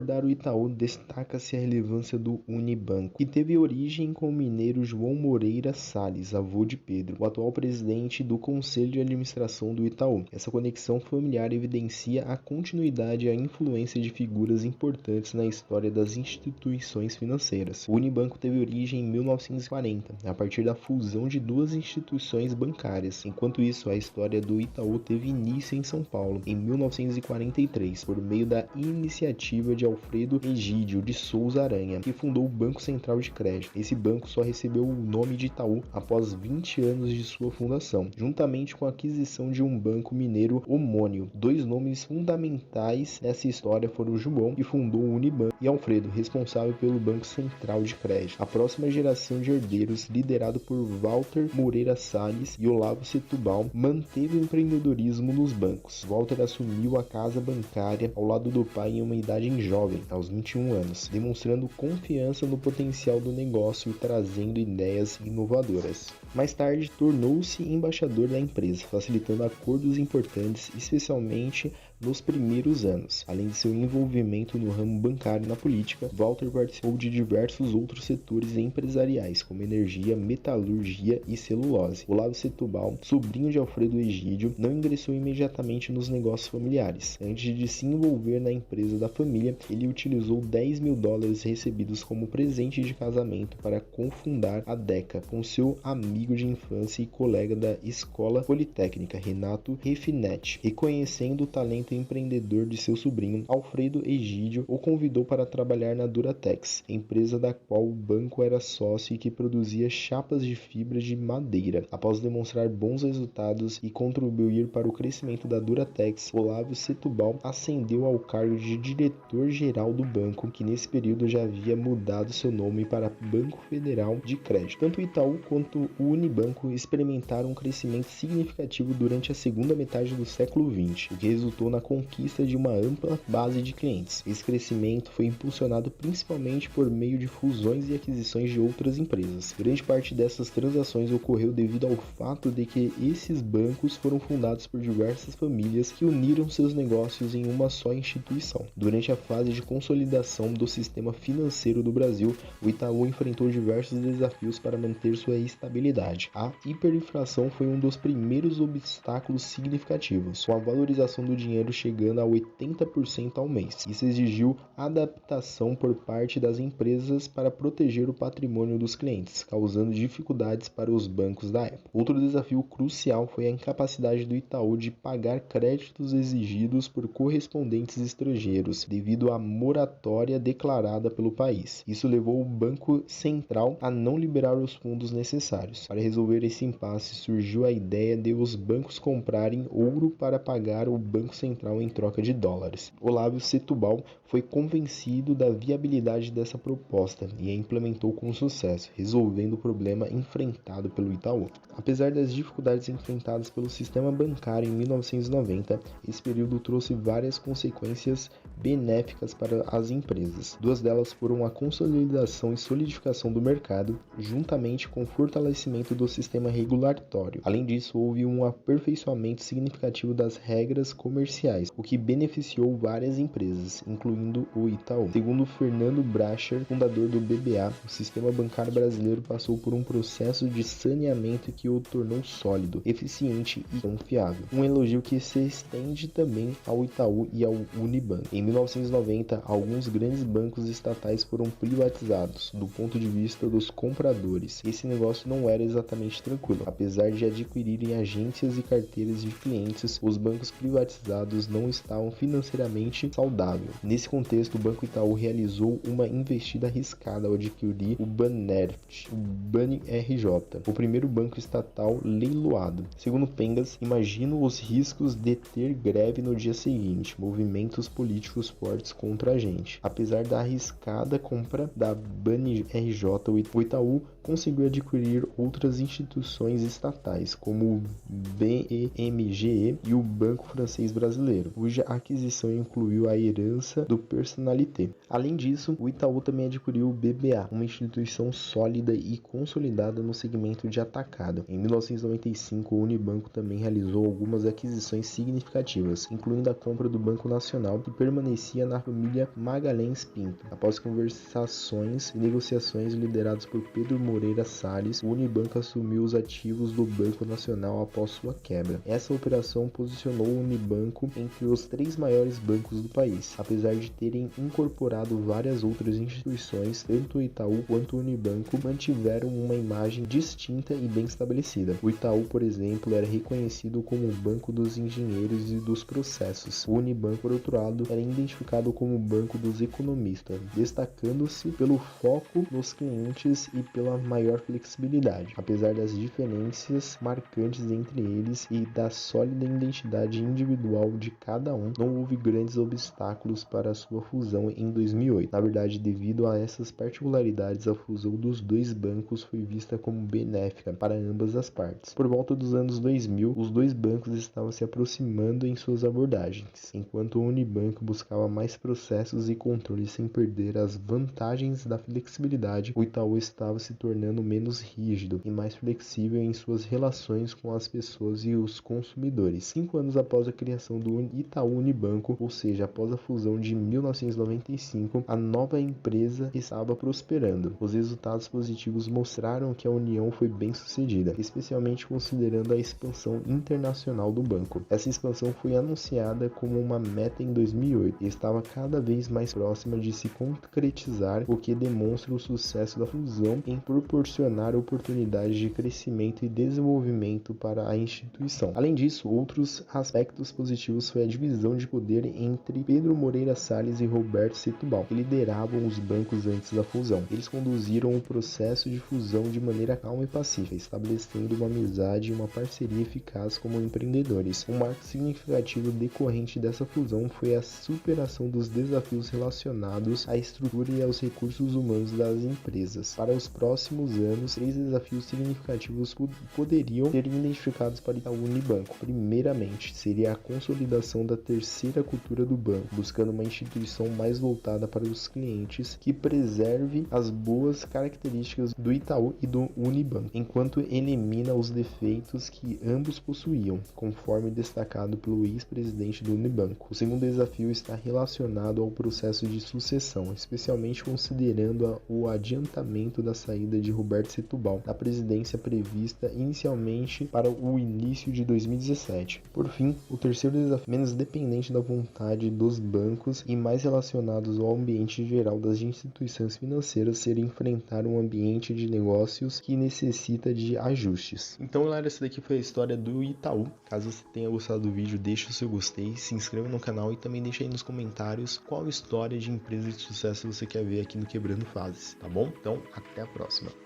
O Itaú destaca-se a relevância do Unibanco, que teve origem com o mineiro João Moreira Salles, avô de Pedro, o atual presidente do Conselho de Administração do Itaú. Essa conexão familiar evidencia a continuidade e a influência de figuras importantes na história das instituições financeiras. O Unibanco teve origem em 1940, a partir da fusão de duas instituições bancárias. Enquanto isso, a história do Itaú teve início em São Paulo, em 1943, por meio da iniciativa de Alfredo Egídio de Souza Aranha, que fundou o Banco Central de Crédito. Esse banco só recebeu o nome de Itaú após 20 anos de sua fundação, juntamente com a aquisição de um banco mineiro homônimo. Dois nomes fundamentais nessa história foram João, que fundou o Unibanco, e Alfredo, responsável pelo Banco Central de Crédito. A próxima geração de herdeiros, liderado por Walter Moreira Salles e Olavo Setúbal, manteve o empreendedorismo nos bancos. Walter assumiu a casa bancária ao lado do pai em uma idade jovem, aos 21 anos, demonstrando confiança no potencial do negócio e trazendo ideias inovadoras. Mais tarde, tornou-se embaixador da empresa, facilitando acordos importantes, especialmente nos primeiros anos. Além de seu envolvimento no ramo bancário e na política, Walter participou de diversos outros setores empresariais, como energia, metalurgia e celulose. Olavo Setúbal, sobrinho de Alfredo Egídio, não ingressou imediatamente nos negócios familiares. Antes de se envolver na empresa da família, ele utilizou $10 mil recebidos como presente de casamento para cofundar a DECA com seu amigo de infância e colega da escola politécnica, Renato Refinetti. Reconhecendo o talento empreendedor de seu sobrinho, Alfredo Egídio o convidou para trabalhar na Duratex, empresa da qual o banco era sócio e que produzia chapas de fibra de madeira. Após demonstrar bons resultados e contribuir para o crescimento da Duratex, Olavo Setúbal ascendeu ao cargo de diretor-geral do banco, que nesse período já havia mudado seu nome para Banco Federal de Crédito. Tanto o Itaú quanto o Unibanco experimentaram um crescimento significativo durante a segunda metade do século XX, o que resultou na conquista de uma ampla base de clientes. Esse crescimento foi impulsionado principalmente por meio de fusões e aquisições de outras empresas. Grande parte dessas transações ocorreu devido ao fato de que esses bancos foram fundados por diversas famílias que uniram seus negócios em uma só instituição. Durante a fase de consolidação do sistema financeiro do Brasil, o Itaú enfrentou diversos desafios para manter sua estabilidade. A hiperinflação foi um dos primeiros obstáculos significativos, com a valorização do dinheiro chegando a 80% ao mês. Isso exigiu adaptação por parte das empresas para proteger o patrimônio dos clientes, causando dificuldades para os bancos da época. Outro desafio crucial foi a incapacidade do Itaú de pagar créditos exigidos por correspondentes estrangeiros, devido à moratória declarada pelo país. Isso levou o Banco Central a não liberar os fundos necessários. Para resolver esse impasse, surgiu a ideia de os bancos comprarem ouro para pagar o Banco Central em troca de dólares. Olavo Setúbal foi convencido da viabilidade dessa proposta e a implementou com sucesso, resolvendo o problema enfrentado pelo Itaú. Apesar das dificuldades enfrentadas pelo sistema bancário em 1990, esse período trouxe várias consequências benéficas para as empresas. Duas delas foram a consolidação e solidificação do mercado, juntamente com o fortalecimento do sistema regulatório. Além disso, houve um aperfeiçoamento significativo das regras comerciais, o que beneficiou várias empresas, incluindo o Itaú. Segundo Fernando Bracher, fundador do BBA, o sistema bancário brasileiro passou por um processo de saneamento que o tornou sólido, eficiente e confiável. Um elogio que se estende também ao Itaú e ao Unibanco. Em 1990, alguns grandes bancos estatais foram privatizados. Do ponto de vista dos compradores, esse negócio não era exatamente tranquilo. Apesar de adquirirem agências e carteiras de clientes, os bancos privatizados não estavam financeiramente saudáveis. Nesse contexto, o Banco Itaú realizou uma investida arriscada ao adquirir o Banerj, o BanRJ, o primeiro banco estatal leiloado. Segundo Pengas, imagino os riscos de ter greve no dia seguinte, movimentos políticos fortes contra a gente. Apesar da arriscada compra da BanRJ, o Itaú conseguiu adquirir outras instituições estatais, como o BMGE e o Banco Francês Brasileiro. brasileiro, cuja aquisição incluiu a herança do Personnalité. Além disso, o Itaú também adquiriu o BBA, uma instituição sólida e consolidada no segmento de atacado. Em 1995, o Unibanco também realizou algumas aquisições significativas, incluindo a compra do Banco Nacional, que permanecia na família Magalhães Pinto. Após conversações e negociações lideradas por Pedro Moreira Salles, o Unibanco assumiu os ativos do Banco Nacional após sua quebra. Essa operação posicionou o Unibanco entre os 3 maiores bancos do país. Apesar de terem incorporado várias outras instituições, tanto o Itaú quanto o Unibanco mantiveram uma imagem distinta e bem estabelecida. O Itaú, por exemplo, era reconhecido como o banco dos engenheiros e dos processos. O Unibanco, por outro lado, era identificado como o banco dos economistas, destacando-se pelo foco nos clientes e pela maior flexibilidade. Apesar das diferenças marcantes entre eles e da sólida identidade individual de cada um, não houve grandes obstáculos para a sua fusão em 2008. Na verdade, devido a essas particularidades, a fusão dos dois bancos foi vista como benéfica para ambas as partes. Por volta dos anos 2000, os dois bancos estavam se aproximando em suas abordagens, enquanto o Unibanco buscava mais processos e controle sem perder as vantagens da flexibilidade. O Itaú estava se tornando menos rígido e mais flexível em suas relações com as pessoas e os consumidores. 5 anos após a criação do Itaú Unibanco, ou seja, após a fusão de 1995, a nova empresa estava prosperando. Os resultados positivos mostraram que a união foi bem sucedida, especialmente considerando a expansão internacional do banco. Essa expansão foi anunciada como uma meta em 2008 e estava cada vez mais próxima de se concretizar, o que demonstra o sucesso da fusão em proporcionar oportunidades de crescimento e desenvolvimento para a instituição. Além disso, outros aspectos positivos foi a divisão de poder entre Pedro Moreira Salles e Roberto Setúbal, que lideravam os bancos antes da fusão. Eles conduziram o processo de fusão de maneira calma e pacífica, estabelecendo uma amizade e uma parceria eficaz como empreendedores. Um marco significativo decorrente dessa fusão foi a superação dos desafios relacionados à estrutura e aos recursos humanos das empresas. Para os próximos anos, 3 desafios significativos poderiam ser identificados para o Itaú Unibanco. Primeiramente, seria a consolidação da terceira cultura do banco, buscando uma instituição mais voltada para os clientes que preserve as boas características do Itaú e do Unibanco, enquanto elimina os defeitos que ambos possuíam, conforme destacado pelo ex-presidente do Unibanco. O segundo desafio está relacionado ao processo de sucessão, especialmente considerando o adiantamento da saída de Roberto Setúbal da presidência prevista inicialmente para o início de 2017. Por fim, o terceiro desafio, menos dependente da vontade dos bancos e mais relacionados ao ambiente geral das instituições financeiras, seria enfrentar um ambiente de negócios que necessita de ajustes. Então, galera, essa daqui foi a história do Itaú. Caso você tenha gostado do vídeo, deixe o seu gostei, se inscreva no canal e também deixe aí nos comentários qual história de empresa de sucesso você quer ver aqui no Quebrando Fases, tá bom? Então, até a próxima.